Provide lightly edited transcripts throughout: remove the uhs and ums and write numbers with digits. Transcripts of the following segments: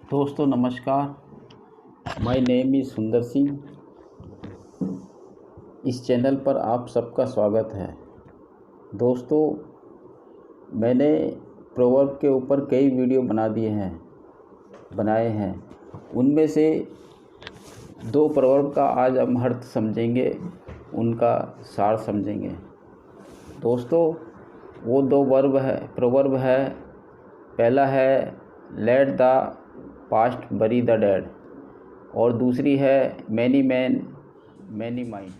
दोस्तों नमस्कार। My name is सुंदर सिंह। इस चैनल पर आप सबका स्वागत है। दोस्तों, मैंने प्रोवर्ब के ऊपर कई वीडियो बनाए हैं। उनमें से 2 प्रोवर्ब का आज हम अर्थ समझेंगे, उनका सार समझेंगे। दोस्तों, वो 2 प्रोवर्ब है। पहला है लेट द पास्ट बरी द डेड और दूसरी है मैनी मैन मैनी माइंड।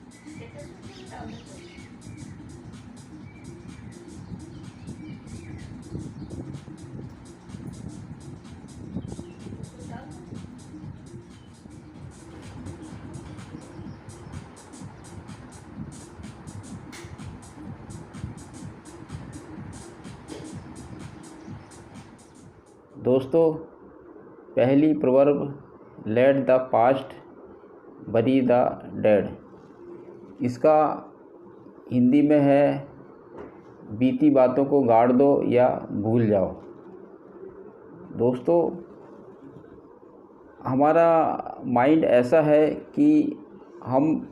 दोस्तों, पहली प्रोवर्ब लेट द पास्ट बरी द डेड, इसका हिंदी में है बीती बातों को गाड़ दो या भूल जाओ। दोस्तों, हमारा माइंड ऐसा है कि हम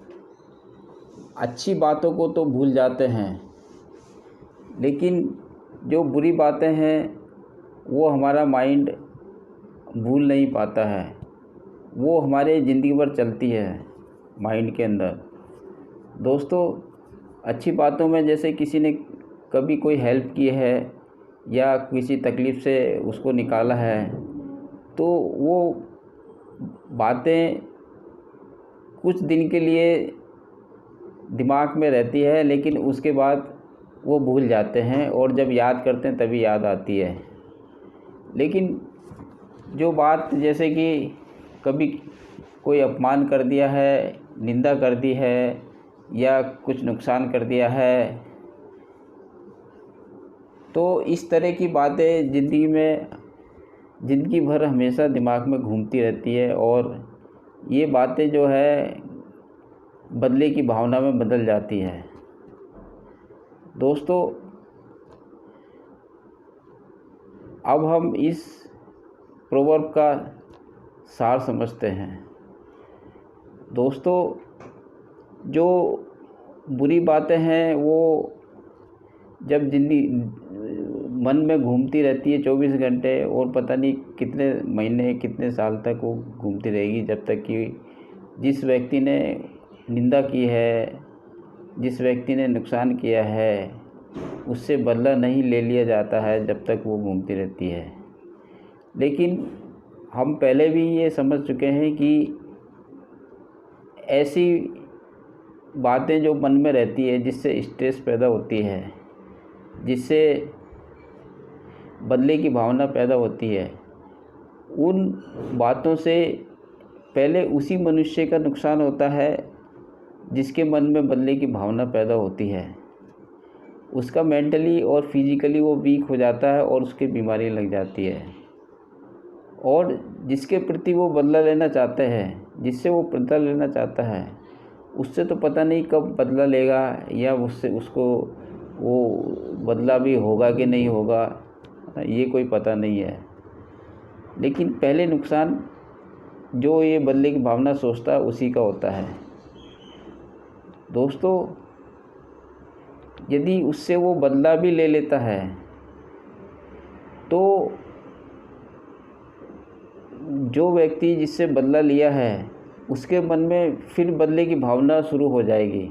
अच्छी बातों को तो भूल जाते हैं, लेकिन जो बुरी बातें हैं वो हमारा माइंड भूल नहीं पाता है। वो हमारे ज़िंदगी भर चलती है माइंड के अंदर। दोस्तों, अच्छी बातों में जैसे किसी ने कभी कोई हेल्प की है या किसी तकलीफ़ से उसको निकाला है, तो वो बातें कुछ दिन के लिए दिमाग में रहती है, लेकिन उसके बाद वो भूल जाते हैं और जब याद करते हैं तभी याद आती है। लेकिन जो बात जैसे कि कभी कोई अपमान कर दिया है, निंदा कर दी है या कुछ नुकसान कर दिया है, तो इस तरह की बातें ज़िंदगी भर हमेशा दिमाग में घूमती रहती है और ये बातें जो है बदले की भावना में बदल जाती है। दोस्तों, अब हम इस प्रोवर्ब का सार समझते हैं। दोस्तों, जो बुरी बातें हैं वो जब मन में घूमती रहती है 24 घंटे और पता नहीं कितने महीने कितने साल तक वो घूमती रहेगी, जब तक कि जिस व्यक्ति ने निंदा की है, जिस व्यक्ति ने नुकसान किया है, उससे बदला नहीं ले लिया जाता है, जब तक वो घूमती रहती है। लेकिन हम पहले भी ये समझ चुके हैं कि ऐसी बातें जो मन में रहती है, जिससे स्ट्रेस पैदा होती है, जिससे बदले की भावना पैदा होती है, उन बातों से पहले उसी मनुष्य का नुकसान होता है जिसके मन में बदले की भावना पैदा होती है। उसका मेंटली और फिजिकली वो वीक हो जाता है और उसकी बीमारी लग जाती है। और जिसके प्रति वो बदला लेना चाहते हैं, जिससे वो बदला लेना चाहता है, उससे तो पता नहीं कब बदला लेगा या उसको वो बदला भी होगा कि नहीं होगा, ये कोई पता नहीं है। लेकिन पहले नुकसान जो ये बदले की भावना सोचता है उसी का होता है। दोस्तों, यदि उससे वो बदला भी ले लेता है तो जो व्यक्ति जिससे बदला लिया है उसके मन में फिर बदले की भावना शुरू हो जाएगी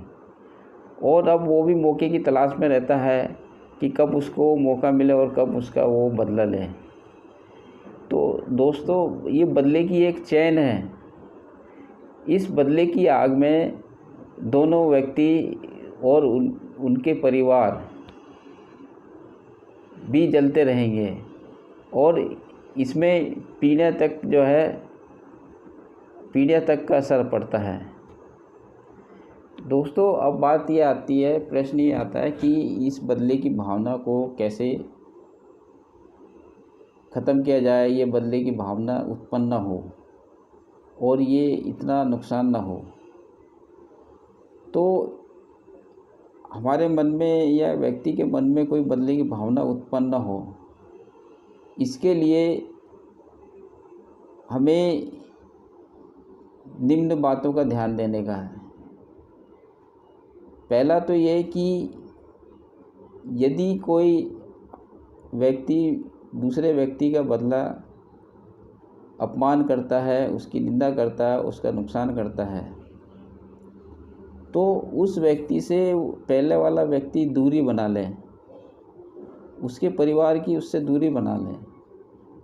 और अब वो भी मौके की तलाश में रहता है कि कब उसको मौका मिले और कब उसका वो बदला ले। तो दोस्तों, ये बदले की एक चैन है। इस बदले की आग में दोनों व्यक्ति और उनके परिवार भी जलते रहेंगे और इसमें पीढ़ियाँ तक का असर पड़ता है। दोस्तों, अब बात ये आती है, प्रश्न ये आता है कि इस बदले की भावना को कैसे ख़त्म किया जाए, ये बदले की भावना उत्पन्न ना हो और ये इतना नुकसान ना हो। तो हमारे मन में या व्यक्ति के मन में कोई बदले की भावना उत्पन्न ना हो, इसके लिए हमें निम्न बातों का ध्यान देने का है। पहला तो ये कि यदि कोई व्यक्ति दूसरे व्यक्ति का बदला अपमान करता है, उसकी निंदा करता है, उसका नुकसान करता है, तो उस व्यक्ति से पहले वाला व्यक्ति दूरी बना ले, उसके परिवार की उससे दूरी बना ले,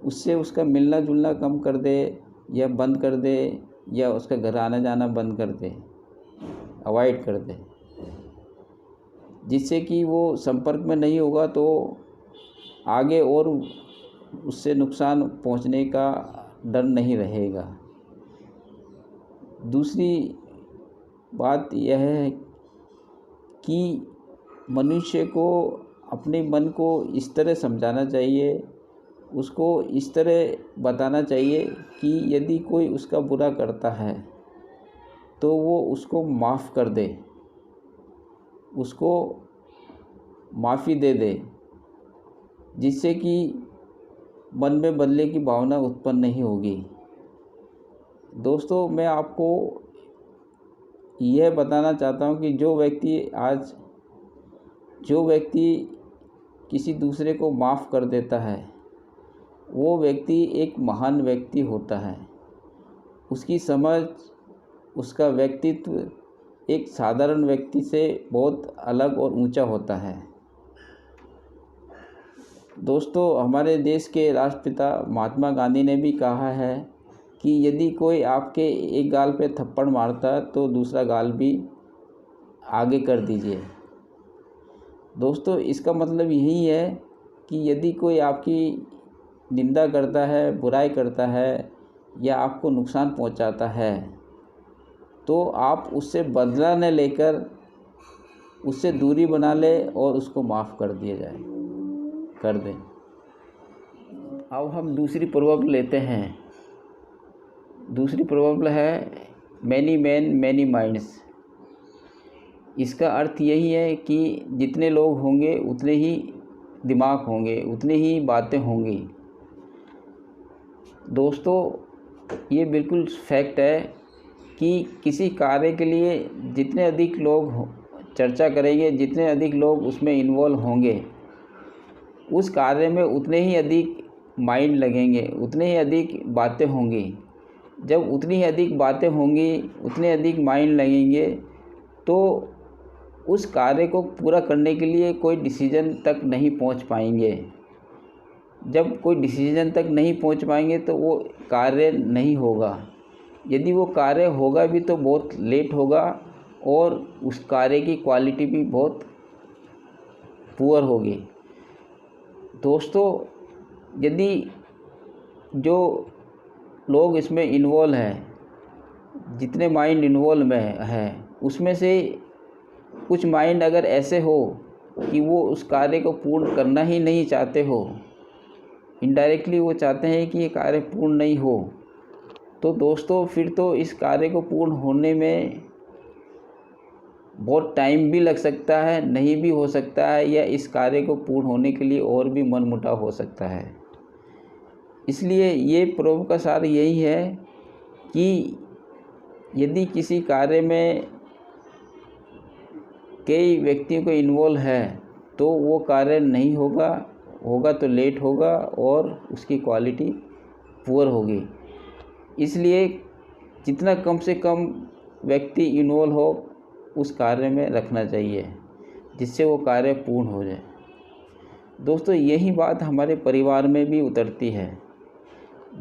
उससे उसका मिलना जुलना कम कर दे या बंद कर दे, या उसका घर आना जाना बंद कर दे, अवॉइड कर दे, जिससे कि वो संपर्क में नहीं होगा तो आगे और उससे नुकसान पहुंचने का डर नहीं रहेगा। दूसरी बात यह है कि मनुष्य को अपने मन को इस तरह समझाना चाहिए, उसको इस तरह बताना चाहिए कि यदि कोई उसका बुरा करता है तो वो उसको माफ़ कर दे, उसको माफ़ी दे दे, जिससे कि मन में बदले की भावना उत्पन्न नहीं होगी। दोस्तों, मैं आपको यह बताना चाहता हूँ कि जो व्यक्ति किसी दूसरे को माफ़ कर देता है, वो व्यक्ति एक महान व्यक्ति होता है। उसकी समझ, उसका व्यक्तित्व एक साधारण व्यक्ति से बहुत अलग और ऊंचा होता है। दोस्तों, हमारे देश के राष्ट्रपिता महात्मा गांधी ने भी कहा है कि यदि कोई आपके एक गाल पे थप्पड़ मारता तो दूसरा गाल भी आगे कर दीजिए। दोस्तों, इसका मतलब यही है कि यदि कोई आपकी निंदा करता है, बुराई करता है या आपको नुकसान पहुंचाता है, तो आप उससे बदला न लेकर उससे दूरी बना ले और उसको माफ़ कर दें। अब हम दूसरी प्रॉब्लम लेते हैं। दूसरी प्रॉब्लम है मैनी मैन मैनी माइंड्स। इसका अर्थ यही है कि जितने लोग होंगे उतने ही दिमाग होंगे, उतनी ही बातें होंगी। दोस्तों, ये बिल्कुल फैक्ट है कि किसी कार्य के लिए जितने अधिक लोग चर्चा करेंगे, जितने अधिक लोग उसमें इन्वॉल्व होंगे, उस कार्य में उतने ही अधिक माइंड लगेंगे, उतने ही अधिक बातें होंगी। जब उतनी ही अधिक बातें होंगी, उतने अधिक माइंड लगेंगे, तो उस कार्य को पूरा करने के लिए कोई डिसीजन तक नहीं पहुंच पाएंगे। जब कोई डिसीजन तक नहीं पहुंच पाएंगे तो वो कार्य नहीं होगा। यदि वो कार्य होगा भी तो बहुत लेट होगा और उस कार्य की क्वालिटी भी बहुत पुअर होगी। दोस्तों, यदि जो लोग इसमें इन्वॉल्व हैं, जितने माइंड इन्वॉल्व में है, उसमें से कुछ माइंड अगर ऐसे हो कि वो उस कार्य को पूर्ण करना ही नहीं चाहते हो, इनडायरेक्टली वो चाहते हैं कि ये कार्य पूर्ण नहीं हो, तो दोस्तों फिर तो इस कार्य को पूर्ण होने में बहुत टाइम भी लग सकता है, नहीं भी हो सकता है, या इस कार्य को पूर्ण होने के लिए और भी मनमुटाव हो सकता है। इसलिए ये प्रॉब्लम का सार यही है कि यदि किसी कार्य में कई व्यक्तियों को इन्वॉल्व है तो वो कार्य नहीं होगा तो लेट होगा और उसकी क्वालिटी पुअर होगी। इसलिए जितना कम से कम व्यक्ति इन्वॉल्व हो उस कार्य में रखना चाहिए, जिससे वो कार्य पूर्ण हो जाए। दोस्तों, यही बात हमारे परिवार में भी उतरती है।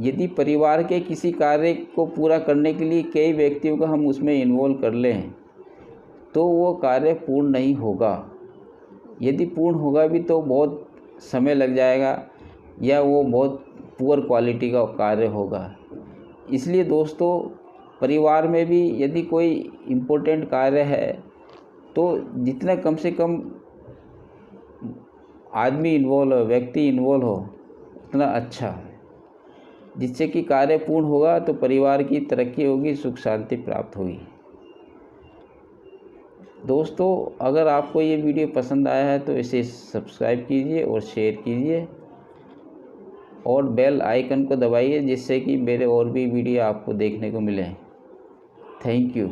यदि परिवार के किसी कार्य को पूरा करने के लिए कई व्यक्तियों को हम उसमें इन्वॉल्व कर लें तो वो कार्य पूर्ण नहीं होगा। यदि पूर्ण होगा भी तो बहुत समय लग जाएगा या वो बहुत पुअर क्वालिटी का कार्य होगा। इसलिए दोस्तों, परिवार में भी यदि कोई इम्पोर्टेंट कार्य है तो जितना कम से कम आदमी इन्वॉल्व हो, व्यक्ति इन्वॉल्व हो, उतना अच्छा है, जिससे कि कार्य पूर्ण होगा तो परिवार की तरक्की होगी, सुख शांति प्राप्त होगी। दोस्तों, अगर आपको ये वीडियो पसंद आया है तो इसे सब्सक्राइब कीजिए और शेयर कीजिए और बेल आइकन को दबाइए जिससे कि मेरे और भी वीडियो आपको देखने को मिले। Thank you.